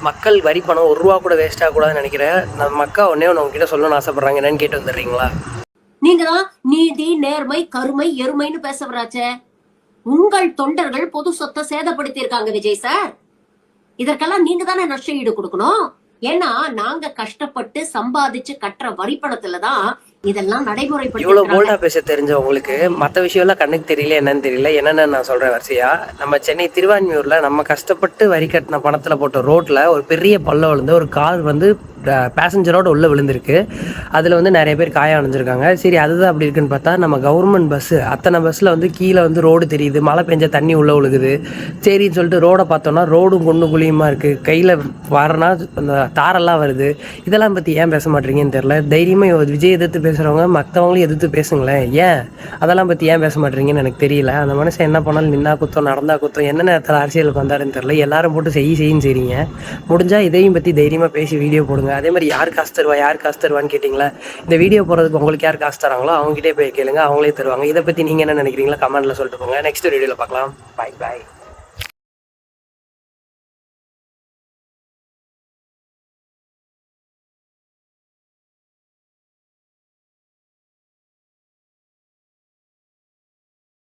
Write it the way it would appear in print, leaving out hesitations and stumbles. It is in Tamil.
மக்கள் வரி பணம் ₹1 கூட வேஸ்ட் ஆகக்கூடாதுன்னு நினைக்கிறேன். நம்ம மக்கா ஒன்னே ஒன்று உங்ககிட்ட சொல்லணும்னு ஆசைப்படுறாங்க. என்னன்னு கேட்டு வந்துடுறீங்களா? நீங்க தான் நீதி, நேர்மை, கருமை, எருமைன்னு பேசவராச்சே. உங்கள் தொண்டர்கள் பொது சொத்தை சேதப்படுத்தி இருக்காங்க விஜய் சார். இதற்கெல்லாம் நீங்க தானே நஷ்ட ஈடு கொடுக்கணும். ஏன்னா நாங்க கஷ்டப்பட்டு சம்பாதிச்சு கட்டுற வரி பணத்துலதான் இதெல்லாம் நடைமுறைப்படுத்தி. இவ்வளவு போல்டா பேச தெரிஞ்ச உங்களுக்கு மற்ற விஷயம் எல்லாம் கண்ணுக்கு தெரியல, என்னன்னு தெரியல. என்னன்னு நான் சொல்றேன் வரிசையா. நம்ம சென்னை திருவான்மியூர்ல நம்ம கஷ்டப்பட்டு வரி கட்டின பணத்துல போட்ட ரோட்ல ஒரு பெரிய பள்ளம் விழுந்து ஒரு கார் வந்து பேசஞ்சரோட உள்ள விழுந்திருக்கு. அதில் வந்து நிறைய பேர் காயம் அடைஞ்சிருக்காங்க. சரி, அதுதான் அப்படி இருக்குன்னு பார்த்தா நம்ம கவர்மெண்ட் பஸ்ஸு அத்தனை பஸ்ஸில் வந்து கீழே வந்து ரோடு தெரியுது, மழை பெஞ்ச தண்ணி உள்ளே விழுகுது. சரின்னு சொல்லிட்டு ரோடை பார்த்தோன்னா ரோடும் குண்டு குழியுமா இருக்குது. கையில் வரனா அந்த தாரெல்லாம் வருது. இதெல்லாம் பற்றி ஏன் பேச மாட்டீங்கன்னு தெரில. தைரியமாக விஜய் எதிர்த்து பேசுகிறவங்க மற்றவங்களையும் எதிர்த்து பேசுங்களேன். ஏன் அதெல்லாம் பற்றி ஏன் பேச மாட்டீங்கன்னு எனக்கு தெரியல. அந்த மனுஷன் என்ன பண்ணாலும் நின்னா குத்தம் நடந்தா குத்தம், என்ன நேரத்தில் அரசியலுக்கு வந்தாருன்னு தெரில. எல்லாரும் போட்டு செய்யுன்னு செய்றீங்க. முடிஞ்சால் இதையும் பற்றி தைரியமாக பேசி வீடியோ போடுங்க. அதே மாதிரி யார் காசு தருவான்னு கேட்டிங்களா? இந்த வீடியோ போகிறதுக்கு உங்களுக்கு யார் காசு தராங்களோ அவங்ககிட்டே போய் கேளுங்க, அவங்களே தருவாங்க. இதை பற்றி நீங்கள் என்ன நினைக்கிறீங்களா கமெண்ட்டில் சொல்லிட்டு போங்க. நெக்ஸ்ட் வீடியோவில் பார்க்கலாம். பாய்.